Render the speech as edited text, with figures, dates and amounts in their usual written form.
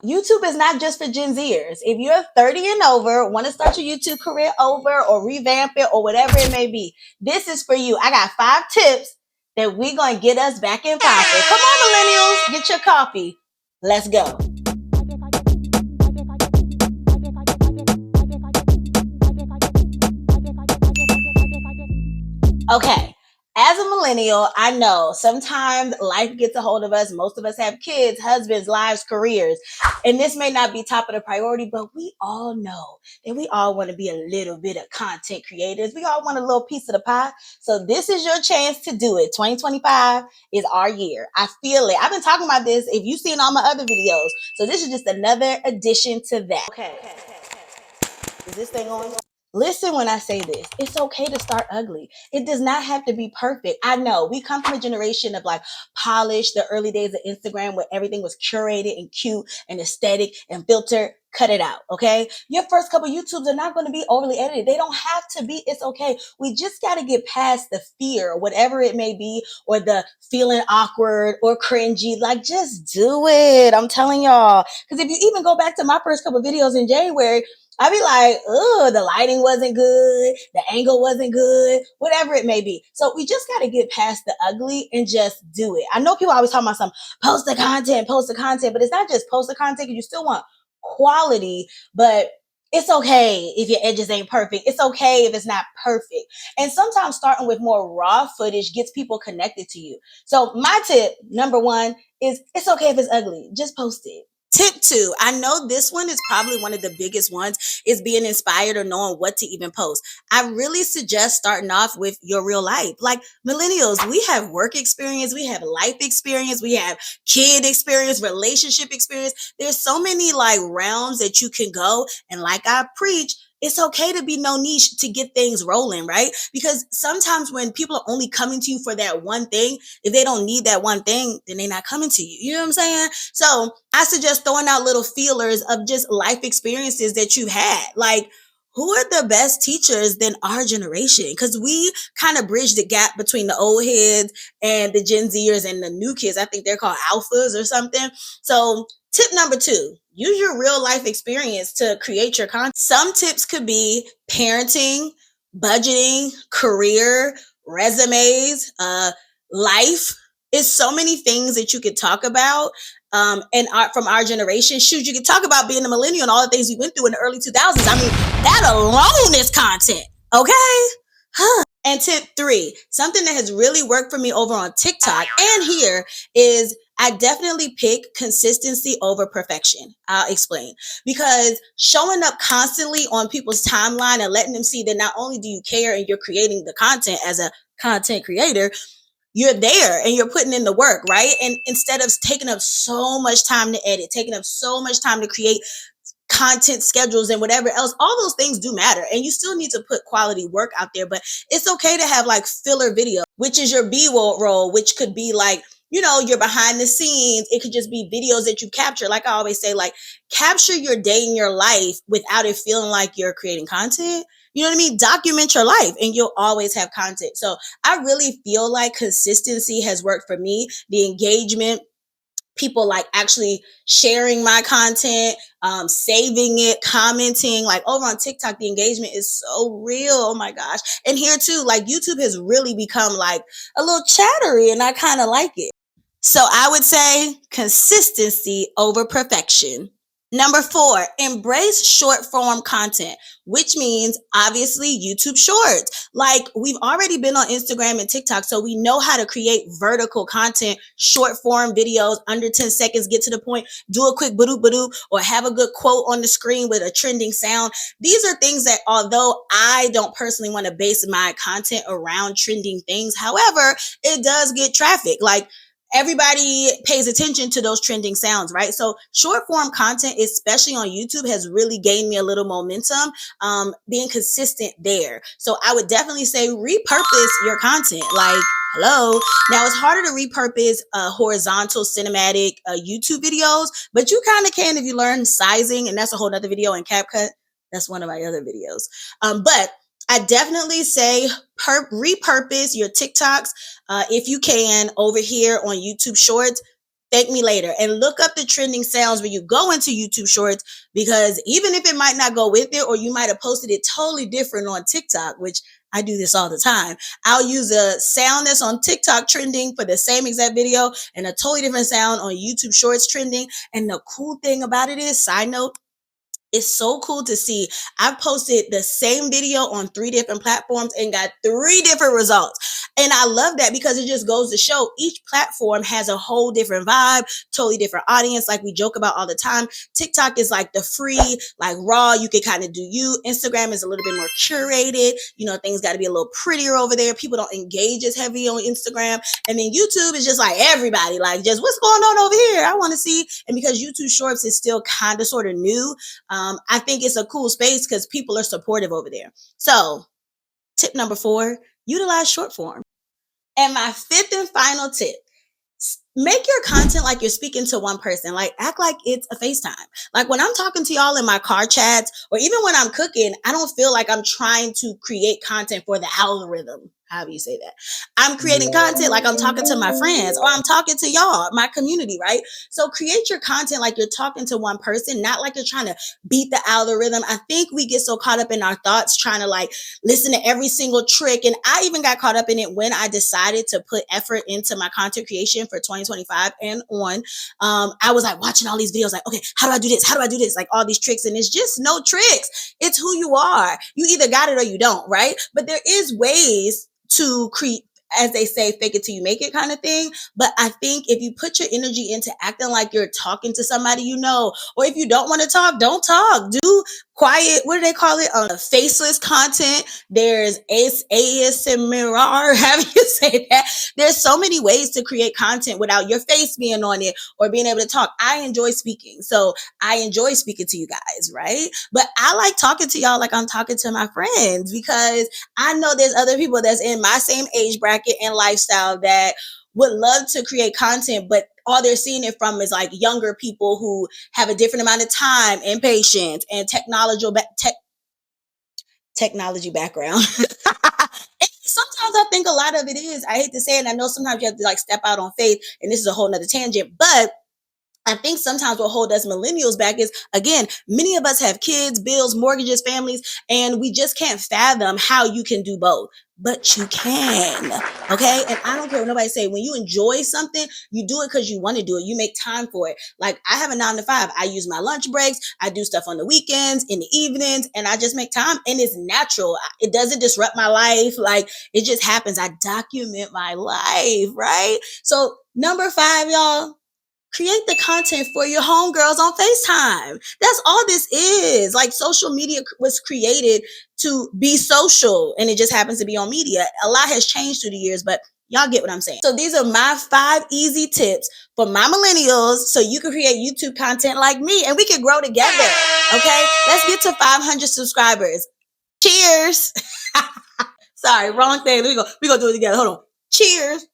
YouTube is not just for Gen Zers. If you're 30 and over, want to start your YouTube career over or revamp it or whatever it may be, this is for you. I got 5 tips that we're going to get us back in pocket. Come on, millennials, get your coffee. Let's go. Okay. As a millennial, I know sometimes life gets a hold of us. Most of us have kids, husbands, lives, careers. And this may not be top of the priority, but we all know that we all want to be a little bit of content creators. We all want a little piece of the pie. So this is your chance to do it. 2025 is our year. I feel it. I've been talking about this if you've seen all my other videos. So this is just another addition to that. Okay. Is this thing on? Listen when I say this. It's okay to start ugly. It does not have to be perfect. I know we come from a generation of like polished, the early days of Instagram where everything was curated and cute and aesthetic and filtered. Cut it out, okay? Your first couple YouTubes are not going to be overly edited. They don't have to be. It's okay. We just got to get past the fear, whatever it may be, or the feeling awkward or cringy. Like, just do it. I'm telling y'all. Because if you even go back to my first couple videos in January, I'd be like, oh, the lighting wasn't good, the angle wasn't good, whatever it may be. So we just got to get past the ugly and just do it. I know people always talk about some post the content, but it's not just post the content because you still want quality, but it's okay if your edges ain't perfect. It's okay if it's not perfect. And sometimes starting with more raw footage gets people connected to you. So my tip, number one, is it's okay if it's ugly. Just post it. Tip 2, I know this one is probably one of the biggest ones, is being inspired or knowing what to even post. I really suggest starting off with your real life. Like millennials, we have work experience, we have life experience, we have kid experience, relationship experience. There's so many like realms that you can go. And like I preach, it's okay to be no niche to get things rolling, right? Because sometimes when people are only coming to you for that one thing, if they don't need that one thing, then they're not coming to you. You know what I'm saying? So I suggest throwing out little feelers of just life experiences that you've had. Like, who are the best teachers than our generation? Because we kind of bridge the gap between the old heads and the Gen Zers and the new kids. I think they're called alphas or something. So tip number 2, use your real life experience to create your content. Some tips could be parenting, budgeting, career, resumes, life. It's so many things that you could talk about. From our generation, shoot, you could talk about being a millennial and all the things we went through in the early 2000s. I mean, that alone is content, okay? And tip 3, something that has really worked for me over on TikTok and here is I definitely pick consistency over perfection. I'll explain. Because showing up constantly on people's timeline and letting them see that not only do you care and you're creating the content as a content creator, you're there and you're putting in the work, right? And instead of taking up so much time to edit, taking up so much time to create content schedules and whatever else, all those things do matter. And you still need to put quality work out there, but it's okay to have like filler video, which is your B-roll, which could be like, you know, your behind the scenes. It could just be videos that you capture. Like I always say, like capture your day in your life without it feeling like you're creating content. You know what I mean? Document your life and you'll always have content. So I really feel like consistency has worked for me. The engagement, people like actually sharing my content, saving it, commenting. Like over on TikTok, the engagement is so real. Oh my gosh. And here too, like YouTube has really become like a little chattery and I kind of like it. So I would say consistency over perfection. Number 4, embrace short form content, which means obviously YouTube shorts. Like we've already been on Instagram and TikTok, so we know how to create vertical content, short form videos under 10 seconds, get to the point, do a quick badoop badoop, or have a good quote on the screen with a trending sound. These are things that although I don't personally want to base my content around trending things, however, it does get traffic. Like everybody pays attention to those trending sounds, right? So short form content, especially on YouTube, has really gained me a little momentum, being consistent there. So I would definitely say repurpose your content. Like, hello. Now it's harder to repurpose horizontal cinematic YouTube videos, but you kind of can if you learn sizing, and that's a whole nother video in CapCut. That's one of my other videos. But I definitely say repurpose your TikToks if you can over here on YouTube Shorts. thank me later. And look up the trending sounds when you go into YouTube Shorts, because even if it might not go with it, or you might have posted it totally different on TikTok, which I do this all the time. I'll use a sound that's on TikTok trending for the same exact video and a totally different sound on YouTube Shorts trending. And the cool thing about it is, side note, it's so cool to see. I've posted the same video on 3 different platforms and got 3 different results. And I love that, because it just goes to show each platform has a whole different vibe, totally different audience. Like we joke about all the time. TikTok is like the free, like raw, you can kind of do you. Instagram is a little bit more curated. You know, things got to be a little prettier over there. People don't engage as heavy on Instagram. And then YouTube is just like everybody, like just what's going on over here? I want to see. And because YouTube Shorts is still kind of sort of new, I think it's a cool space because people are supportive over there. So tip number 4, utilize short form. And my 5th and final tip, make your content like you're speaking to one person. Like act like it's a FaceTime. Like when I'm talking to y'all in my car chats, or even when I'm cooking, I don't feel like I'm trying to create content for the algorithm. However you say that. I'm creating content like I'm talking to my friends, or I'm talking to y'all, my community, right? So create your content like you're talking to one person, not like you're trying to beat the algorithm. I think we get so caught up in our thoughts trying to like listen to every single trick. And I even got caught up in it when I decided to put effort into my content creation for 2025 and on. I was like watching all these videos, like, okay, how do I do this? How do I do this? Like all these tricks. And it's just no tricks. It's who you are. You either got it or you don't, right? But there is ways to create, as they say, fake it till you make it kind of thing. But I think if you put your energy into acting like you're talking to somebody you know, or if you don't want to talk, don't talk. Do quiet, what do they call it? Faceless content. There's ASMR, however you say that. There's so many ways to create content without your face being on it or being able to talk. I enjoy speaking. So I enjoy speaking to you guys, right? But I like talking to y'all like I'm talking to my friends, because I know there's other people that's in my same age bracket and lifestyle that would love to create content, but all they're seeing it from is like younger people who have a different amount of time and patience and technology background. And sometimes I think a lot of it is, I hate to say it, and I know sometimes you have to like step out on faith, and this is a whole nother tangent, but I think sometimes what holds us millennials back is, again, many of us have kids, bills, mortgages, families, and we just can't fathom how you can do both. But you can, okay? And I don't care what nobody say. When you enjoy something, you do it because you want to do it. You make time for it. Like I have a 9 to 5. I use my lunch breaks. I do stuff on the weekends, in the evenings, and I just make time. And it's natural. It doesn't disrupt my life. Like it just happens. I document my life, right? So number 5, y'all. Create the content for your homegirls on FaceTime. That's all this is. Like social media was created to be social, and it just happens to be on media. A lot has changed through the years, but y'all get what I'm saying. So these are my 5 easy tips for my millennials so you can create YouTube content like me and we can grow together. Okay, let's get to 500 subscribers. Cheers. Sorry, wrong thing. We go do it together. Hold on. Cheers.